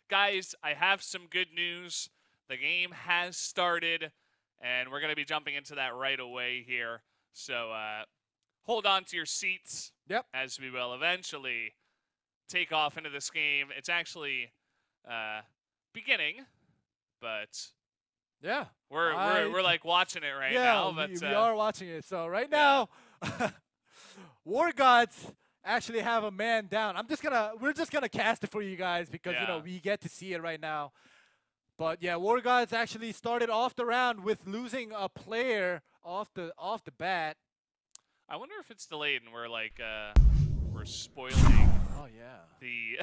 guys, I have some good news. The game has started, and we're going to be jumping into that right away here. So hold on to your seats. Yep. As we will eventually take off into this game. It's actually beginning, but yeah, we're like watching it right now. But we are watching it. So right now, Wargods actually have a man down. We're just gonna cast it for you guys because you know we get to see it right now. But yeah, Wargods actually started off the round with losing a player off the bat. I wonder if it's delayed and we're like we're spoiling. Oh yeah. The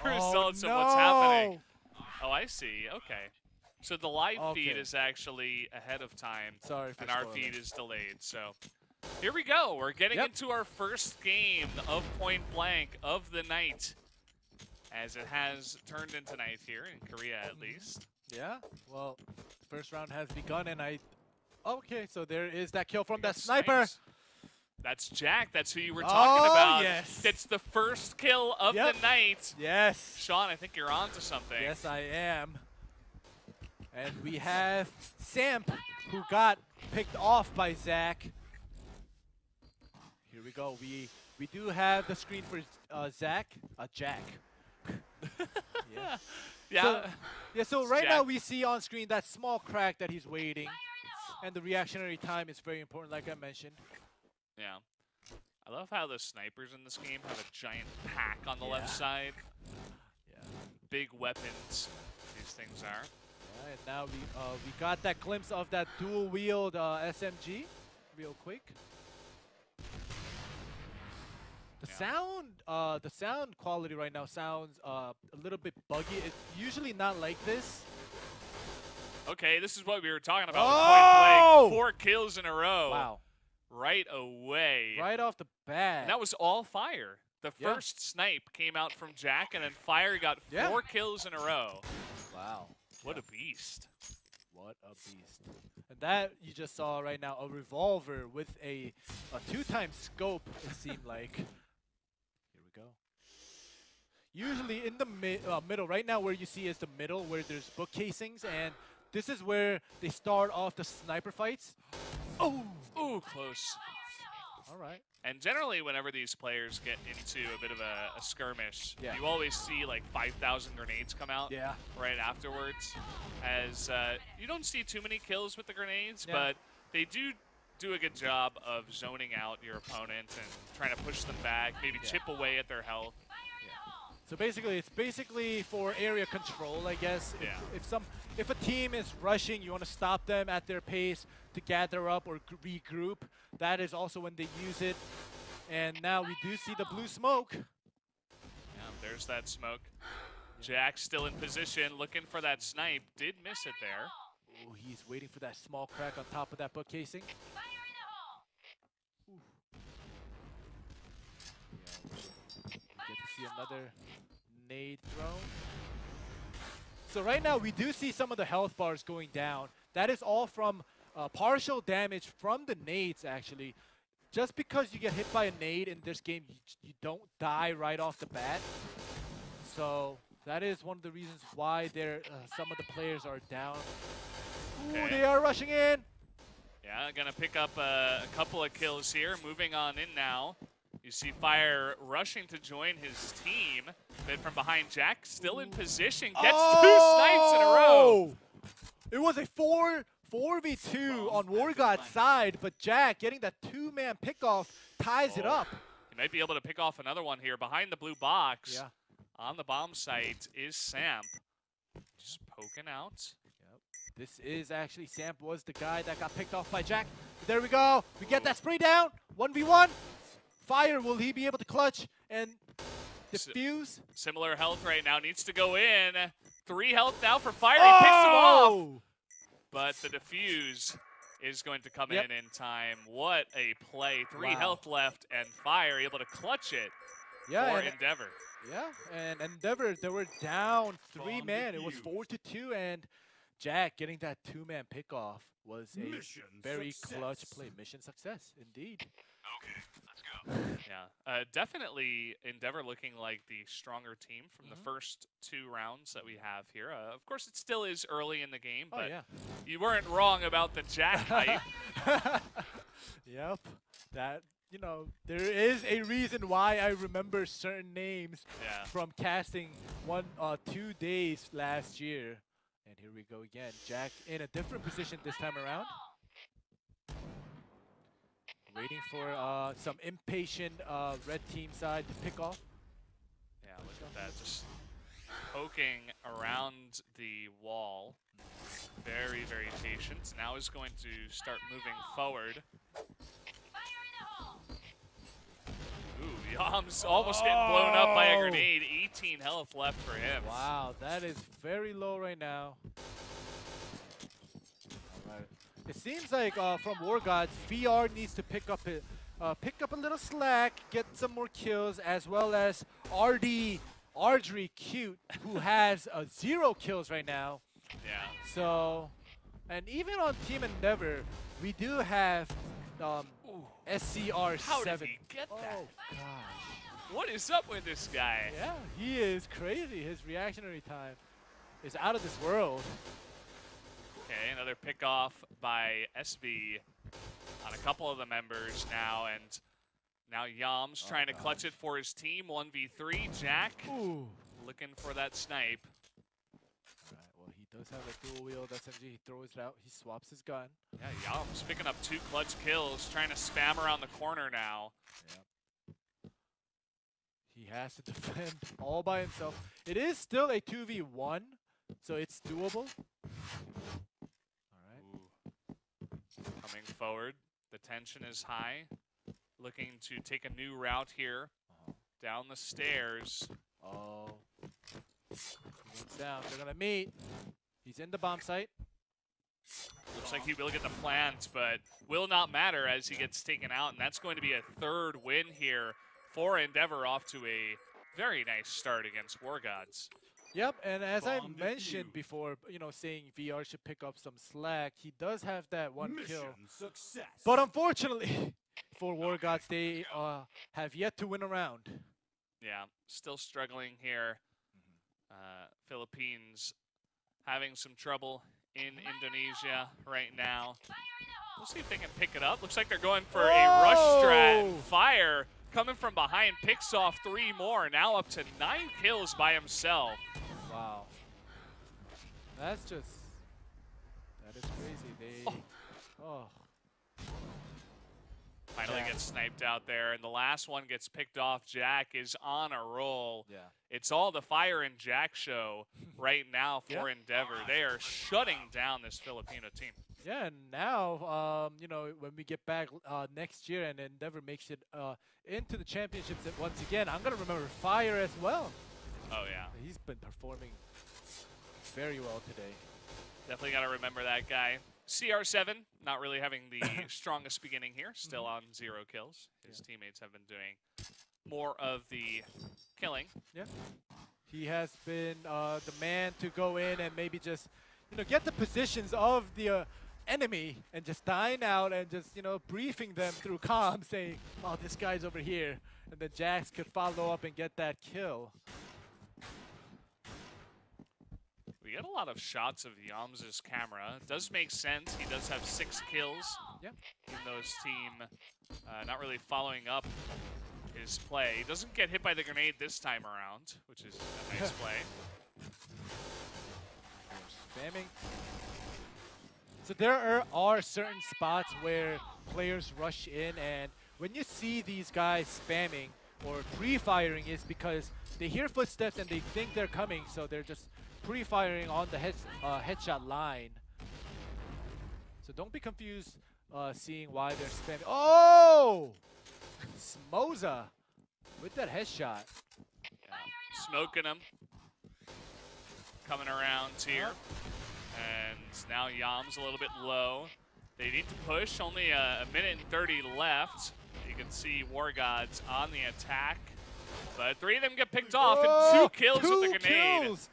results of what's happening. Oh, I see. Okay. So the live feed is actually ahead of time. Sorry for and our feed is delayed. So here we go. We're getting into our first game of Point Blank of the night, as it has turned into night here in Korea at least. Yeah. Well, the first round has begun, and okay, so there is that kill from that sniper. Snipes. That's Jack. That's who you were talking about. Yes. It's the first kill of the night. Yes. Sean, I think you're on to something. Yes, I am. And we have Samp, who got picked off by Zach. Here we go. We do have the screen for Jack. So right now we see on screen that small crack that he's waiting. And the reactionary time is very important, like I mentioned. Yeah. I love how the snipers in this game have a giant pack on the left side. Yeah. Big weapons these things are. Yeah, and now we got that glimpse of that dual-wield SMG real quick. The sound quality right now sounds a little bit buggy. It's usually not like this. Okay, this is what we were talking about with Point Blank. 4 kills in a row. Wow. Right away. Right off the bat. And that was all Fire. The first snipe came out from Jack, and then Fire got 4 kills in a row. Wow. What a beast. What a beast. And that you just saw right now, a revolver with a 2-time scope, it seemed like. Here we go. Usually in the middle, right now where you see is the middle where there's book casings, and this is where they start off the sniper fights. Oh! Ooh, close. All right. And generally, whenever these players get into a bit of a skirmish, you always see like 5,000 grenades come out right afterwards. As you don't see too many kills with the grenades, but they do a good job of zoning out your opponent and trying to push them back, maybe chip away at their health. So basically, it's basically for area control, I guess. If a team is rushing, you want to stop them at their pace to gather up or regroup. That is also when they use it. And now we do see the blue smoke. Yeah, there's that smoke. Jack still in position, looking for that snipe. Did miss it there. Oh, he's waiting for that small crack on top of that book casing. Get to see another nade thrown. So right now we do see some of the health bars going down. That is all from partial damage from the nades, actually. Just because you get hit by a nade in this game, you don't die right off the bat. So that is one of the reasons why some of the players are down. Ooh, they are rushing in. Yeah, gonna pick up a couple of kills here. Moving on in now. You see Fire rushing to join his team. But from behind, Jack still in position. Gets 2 snipes in a row. It was a 4v2 on Wargod's side, but Jack getting that 2-man pickoff ties it up. He might be able to pick off another one here. Behind the blue box, yeah. On the bomb site is Samp. Just poking out. Yep. This is actually, Samp was the guy that got picked off by Jack. There we go. We get that spray down. 1v1. Fire, will he be able to clutch and defuse? Similar health right now. Needs to go in. 3 health now for Fire. He picks him off. But the defuse is going to come in time. What a play. 3 health left, and Fire able to clutch it for Endeavour. Yeah, and Endeavour, they were down 3 man. It was 4-2, and Jack getting that 2-man pickoff was a very clutch play. Mission success, indeed. Okay, let's go. Yeah, Definitely Endeavour looking like the stronger team from the first 2 rounds that we have here. Of course, it still is early in the game, but you weren't wrong about the Jack hype. Yep. That, you know, there is a reason why I remember certain names from casting 2 days last year. And here we go again. Jack in a different position this time around. Waiting for some impatient red team side to pick off. Yeah, look at that. Just poking around the wall. Very, very patient. Now is going to start moving forward. Ooh, Yam's almost getting blown up by a grenade. 18 health left for him. Wow, that is very low right now. It seems like from Wargods, VR needs to pick up a little slack, get some more kills, as well as Ardry Cute, who has 0 kills right now. Yeah. So, and even on Team Endeavour, we do have SCR7. How did he get that? Oh gosh. What is up with this guy? Yeah, he is crazy. His reactionary time is out of this world. Okay, another pick off by SB on a couple of the members now, and now Yam's trying to clutch it for his team. 1v3, Jack looking for that snipe. Right, well, he does have a dual wield SMG. He throws it out, he swaps his gun. Yeah, Yam's picking up 2 clutch kills, trying to spam around the corner now. Yep. He has to defend all by himself. It is still a 2v1, so it's doable. Coming forward, the tension is high. Looking to take a new route here. Down the stairs. Oh. He went down. They're going to meet. He's in the bomb site. Looks like he will get the plant, but will not matter as he gets taken out. And that's going to be a 3rd win here for Endeavour, off to a very nice start against Wargods. Yep, and as I mentioned before, you know, saying VR should pick up some slack, he does have that 1 kill. Success. But unfortunately, for Wargods, they have yet to win a round. Yeah, still struggling here. Philippines having some trouble in Indonesia right now. We'll see if they can pick it up. Looks like they're going for a rush strat. Fire coming from behind, picks off 3 more, now up to 9 kills by himself. Wow. That is crazy. Finally gets sniped out there, and the last one gets picked off. Jack is on a roll. Yeah. It's all the Fire and Jack show right now for Endeavour. They are shutting down this Filipino team. Yeah, and now, you know, when we get back next year and Endeavour makes it into the championships once again, I'm going to remember Fire as well. Oh, yeah. He's been performing very well today. Definitely got to remember that guy. CR7, not really having the strongest beginning here, still on 0 kills. His teammates have been doing more of the killing. Yeah. He has been the man to go in and maybe just, you know, get the positions of the enemy and just dine out and just, you know, briefing them through comm saying, oh, this guy's over here. And then Jax could follow up and get that kill. We get a lot of shots of Yams' camera. It does make sense. He does have 6 kills. Yeah. Even though his team not really following up his play. He doesn't get hit by the grenade this time around, which is a nice play. Spamming. So there are certain spots where players rush in, and when you see these guys spamming or pre-firing, is because they hear footsteps and they think they're coming, so they're just pre-firing on the headshot line. So don't be confused seeing why they're spamming. Oh! Smoza with that headshot. Yeah. Smoking him. Coming around here. And now Yam's a little bit low. They need to push. Only a minute and 30 left. You can see Wargods on the attack. But 3 of them get picked off and 2 kills with the grenade. Kills.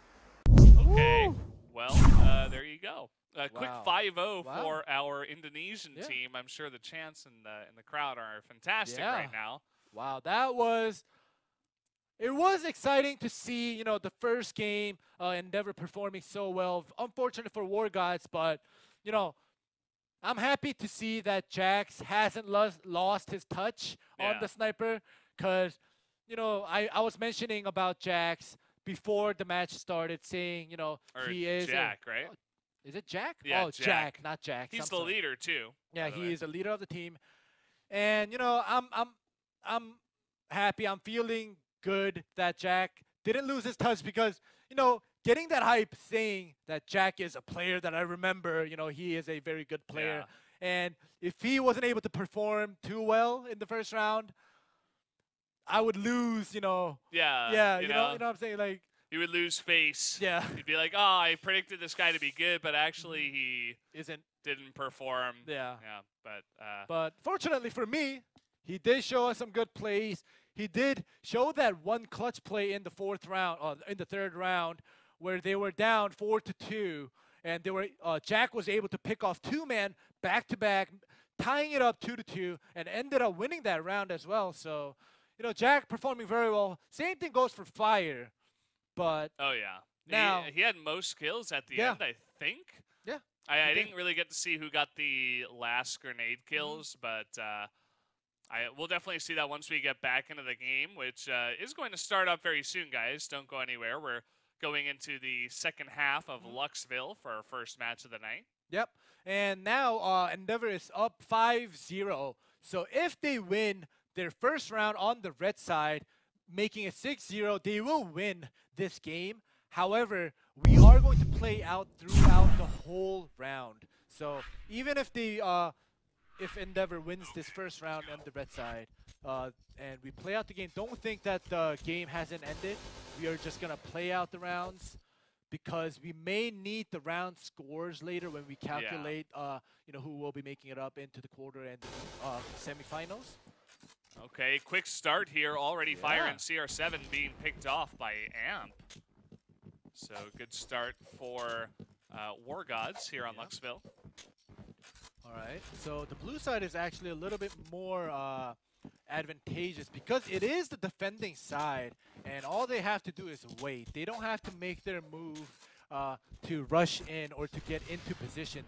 Okay, Woo. well, there you go. A quick Wow. 5-0 for our Indonesian team. I'm sure the chants in the crowd are fantastic right now. Wow, that was... It was exciting to see, you know, the first game, Endeavour performing so well. Unfortunate for Wargods, but, you know, I'm happy to see that Jax hasn't lost his touch on the sniper, because, you know, I was mentioning about Jax before the match started, saying, you know, he is Jack, right? Is it Jack? Yeah, oh, Jack, not Jax. He's the leader too. Yeah, he is a leader of the team, and you know, I'm happy. I'm feeling good that Jack didn't lose his touch, because, you know, getting that hype saying that Jack is a player that I remember, you know, he is a very good player. Yeah. And if he wasn't able to perform too well in the first round, I would lose, you know. Yeah. Yeah, you know what I'm saying? Like, you would lose face. Yeah. You'd be like, oh, I predicted this guy to be good, but actually he didn't perform. Yeah. Yeah. But fortunately for me, he did show us some good plays. He did show that one clutch play in the third round, where they were down 4-2, and they were Jack was able to pick off 2-man back-to-back, tying it up 2-2, and ended up winning that round as well. So, you know, Jack performing very well. Same thing goes for Fire, but now he had most kills at the end, I think. Yeah, I didn't really get to see who got the last grenade kills, but we'll definitely see that once we get back into the game, which is going to start up very soon, guys. Don't go anywhere. We're going into the second half of Luxville for our first match of the night. Yep. And now Endeavour is up 5-0. So if they win their first round on the red side, making it 6-0, they will win this game. However, we are going to play out throughout the whole round. So even if they if Endeavour wins this first round on the red side, and we play out the game, don't think that the game hasn't ended. We are just going to play out the rounds, because we may need the round scores later when we calculate you know, who will be making it up into the quarter and the semifinals. Okay, quick start here. Already Fire and CR7 being picked off by Amp. So good start for Wargods here on Luxville. All right, so the blue side is actually a little bit more advantageous, because it is the defending side, and all they have to do is wait. They don't have to make their move to rush in or to get into position.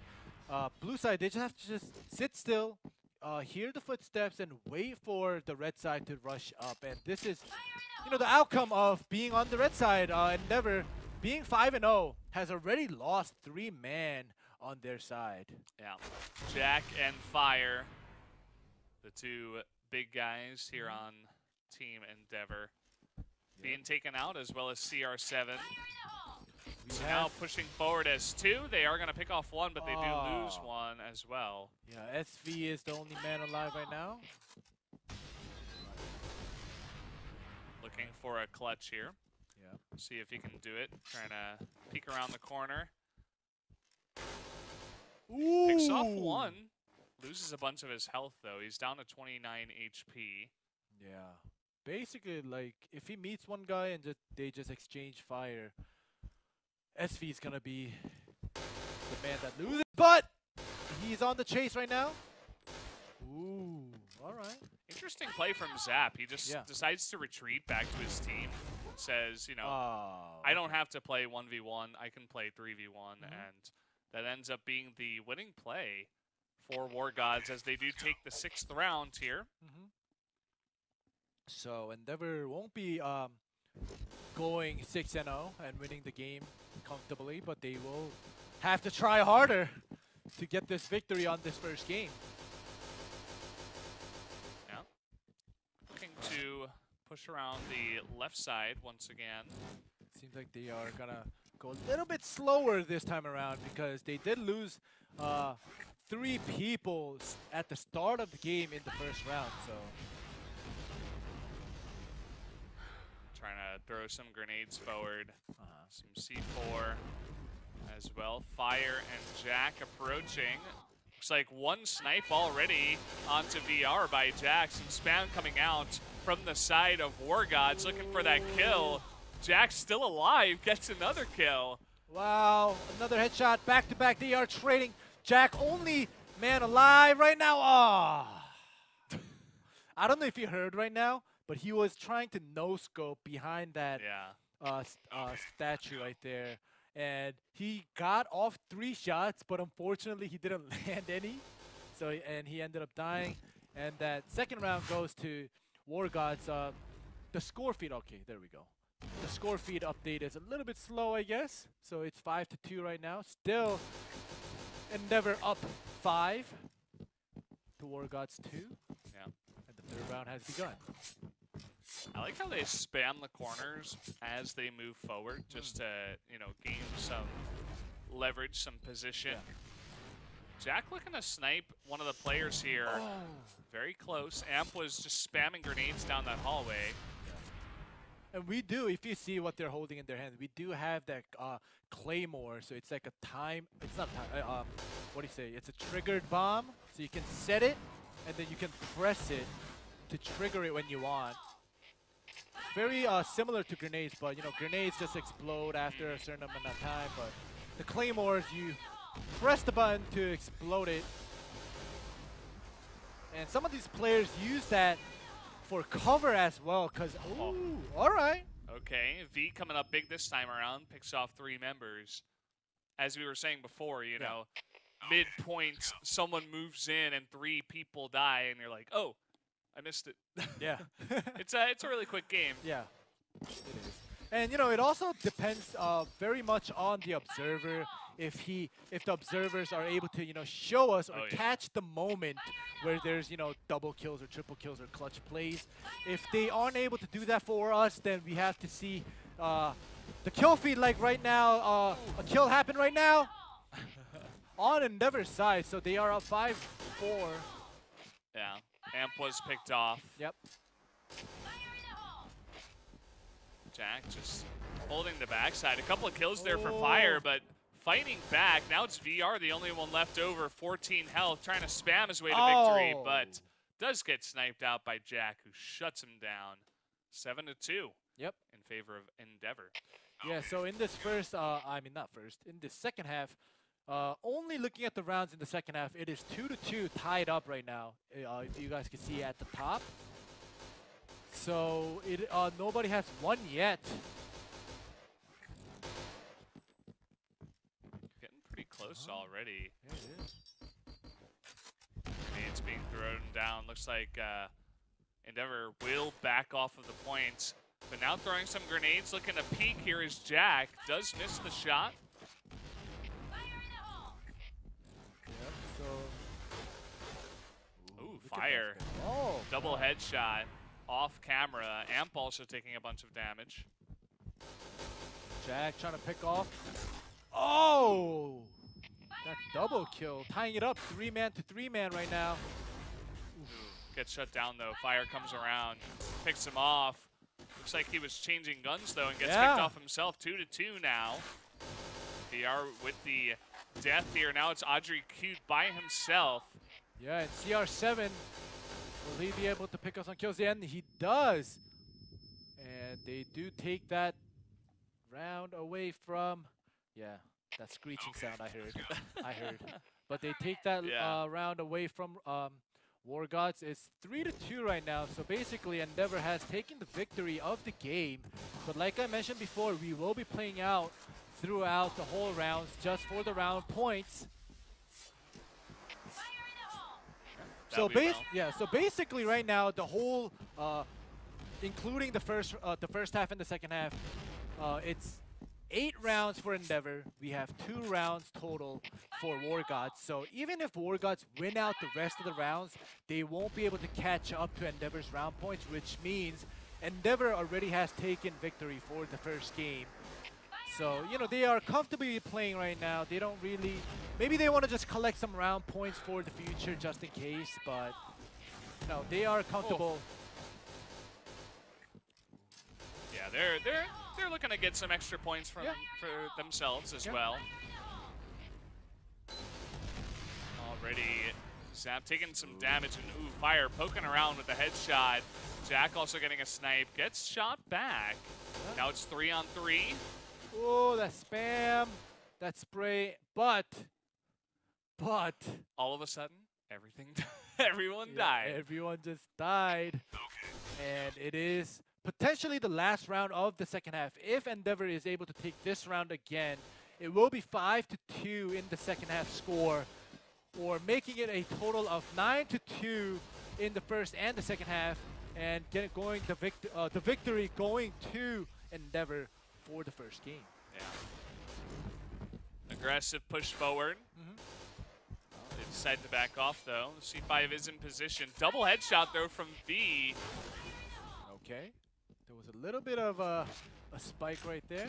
Blue side, they just have to just sit still, hear the footsteps, and wait for the red side to rush up. And this is, you know, the outcome of being on the red side. Endeavour, being 5-0, has already lost 3-man on their side. Yeah, Jack and Fire, the two big guys here on Team Endeavour, being taken out, as well as CR7. So now pushing forward as 2. They are going to pick off 1, but they do lose 1 as well. Yeah, SV is the only man alive right now. Looking for a clutch here. Yeah. See if he can do it. Trying to peek around the corner. Ooh. Picks off 1. Loses a bunch of his health, though. He's down to 29 HP. Yeah. Basically, like, if he meets one guy and they just exchange fire, SV is going to be the man that loses. But he's on the chase right now. Ooh, all right. Interesting play from Zap. He just decides to retreat back to his team. Says, you know, I don't have to play 1v1. I can play 3v1. And that ends up being the winning play for Wargods, as they do take the 6th round here. So Endeavour won't be going 6-0 and winning the game comfortably, but they will have to try harder to get this victory on this first game. Yeah. Looking to push around the left side once again. Seems like they are going to go a little bit slower this time around, because they did lose 3 people at the start of the game in the first round. So trying to throw some grenades forward. Some C4 as well. Fire and Jack approaching. Looks like 1 snipe already onto VR by Jack. Some spam coming out from the side of Wargods, looking for that kill. Jack's still alive, gets another kill. Wow, another headshot, back-to-back. They are trading. Jack, only man alive right now. I don't know if you heard right now, but he was trying to no-scope behind that statue right there. And he got off 3 shots, but unfortunately he didn't land any. So and he ended up dying. And that second round goes to Wargods. The score feed, okay, there we go. The score feed update is a little bit slow, I guess. So it's 5-2 right now. Still Endeavour up 5 to Wargods 2. Yeah. And the third round has begun. I like how they spam the corners as they move forward, just to, you know, gain some leverage, some position. Yeah. Jack looking to snipe one of the players here. Oh. Very close. Amp was just spamming grenades down that hallway. And we do, if you see what they're holding in their hands, we do have that claymore. So it's like a time, it's not time, what do you say? It's a triggered bomb. So you can set it, and then you can press it to trigger it when you want. Very similar to grenades, but you know, grenades just explode after a certain amount of time. But the claymores, you press the button to explode it. And some of these players use that for cover as well, because, ooh, all right. Okay, V coming up big this time around, picks off 3 members. As we were saying before, you know, mid-point, someone moves in and 3 people die, and you're like, oh, I missed it. Yeah. It's a really quick game. Yeah, it is. And, you know, it also depends very much on the observer. If the observers are able to, you know, show us or catch the moment where there's, you know, double kills or triple kills or clutch plays. If they aren't able to do that for us, then we have to see the kill feed, like right now. A kill happened right now on Endeavor's side, so they are up 5-4. Yeah, Amp was picked off. Yep. Jack just holding the backside. A couple of kills there for Fire, but fighting back. Now it's VR, the only one left over. 14 health, trying to spam his way to victory, but does get sniped out by Jack, who shuts him down. 7-2. Yep. In favor of Endeavour. Yeah, so in this first, in this second half, only looking at the rounds in the second half, it is 2-2 tied up right now. If you guys can see at the top. So nobody has won yet. Getting pretty close already. Yeah, it is. Grenades being thrown down. Looks like Endeavour will back off of the points. But now throwing some grenades, looking to peek here is Jack. Does miss the shot. Yep, so... Ooh, Fire. Oh, double headshot. Off camera. Amp also taking a bunch of damage. Jack trying to pick off. Oh! That double kill. Tying it up 3-man to 3-man right now. Ooh, gets shut down though. Fire comes around. Picks him off. Looks like he was changing guns though and gets picked off himself. 2-2 now. VR with the death here. Now it's Audrey queued by himself. Yeah, and CR7. Will he be able to pick up some kills? And he does. And they do take that round away from... Yeah, that screeching sound I heard. But they take that round away from Wargods. It's 3-2 right now. So basically, Endeavour has taken the victory of the game. But like I mentioned before, we will be playing out throughout the whole rounds just for the round points. So basically right now the whole, including the first half and the second half, it's 8 rounds for Endeavour. We have 2 rounds total for Wargods. So even if Wargods win out the rest of the rounds, they won't be able to catch up to Endeavour's round points, which means Endeavour already has taken victory for the first game. So, you know, they are comfortably playing right now. They don't really... Maybe they want to just collect some round points for the future just in case, but... No, they are comfortable. Yeah, they're looking to get some extra points from for themselves as well. Already, Zap taking some damage, and Fire poking around with a headshot. Jack also getting a snipe, gets shot back. Now it's 3-on-3. Oh, that spam, that spray, but all of a sudden, everything Everyone died. Everyone just died. And it is potentially the last round of the second half. If Endeavour is able to take this round again, it will be 5-2 in the second half score, or making it a total of 9-2 in the first and the second half, and the victory going to Endeavour for the first game. Yeah. Aggressive push forward. They decide to back off though. C5 is in position. Double headshot though from V. Okay. There was a little bit of a spike right there.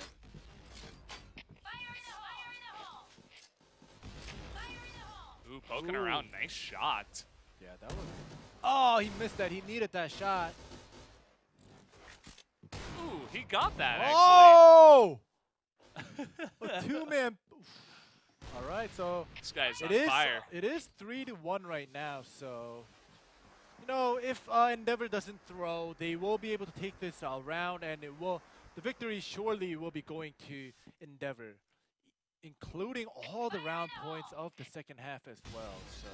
Ooh, poking around. Nice shot. Yeah, that was... Oh, he missed that. He needed that shot. Ooh, he got that, actually. Oh! A two-man... All right, so... This guy's on fire. It is 3-1 right now, so... You know, if Endeavour doesn't throw, they will be able to take this round, and it will... The victory surely will be going to Endeavour, including all the round points of the second half as well. So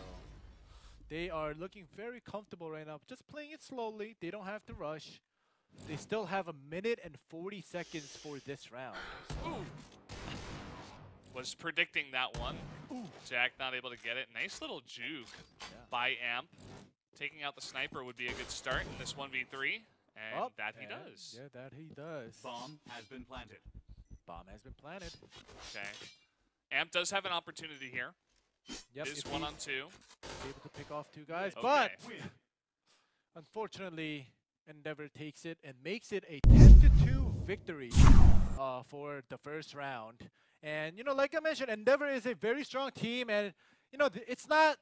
they are looking very comfortable right now, just playing it slowly. They don't have to rush. They still have 1 minute and 40 seconds for this round. So. Ooh. Was predicting that one. Ooh. Jack not able to get it. Nice little juke by Amp. Taking out the sniper would be a good start in this 1v3. And that he does. Yeah, that he does. Bomb has been planted. Bomb has been planted. Okay. Amp does have an opportunity here. Yep. It is 1-on-2. Able to pick off 2 guys, Okay. but unfortunately, Endeavour takes it and makes it a 10-2 victory for the first round. And you know, like I mentioned, Endeavour is a very strong team, and you know, it's not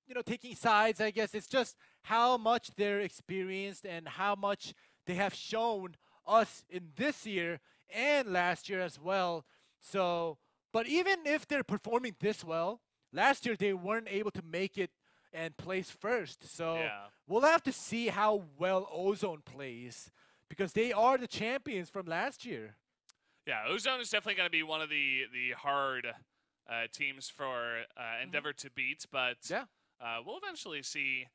you know, taking sides. I guess it's just how much they're experienced and how much they have shown us in this year and last year as well. So, but even if they're performing this well, last year they weren't able to make it and place first. So we'll have to see how well Ozone plays, because they are the champions from last year. Yeah, Ozone is definitely going to be one of the hard teams for Endeavour to beat, but we'll eventually see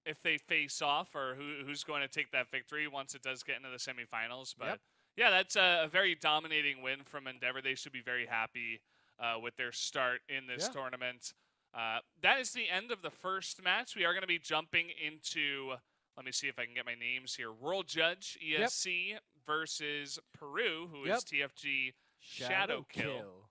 if they face off or who's going to take that victory once it does get into the semifinals. But yeah, that's a very dominating win from Endeavour. They should be very happy with their start in this tournament. That is the end of the first match. We are going to be jumping into, let me see if I can get my names here, World Judge ESC versus Peru, who is TFG Shadow Kill.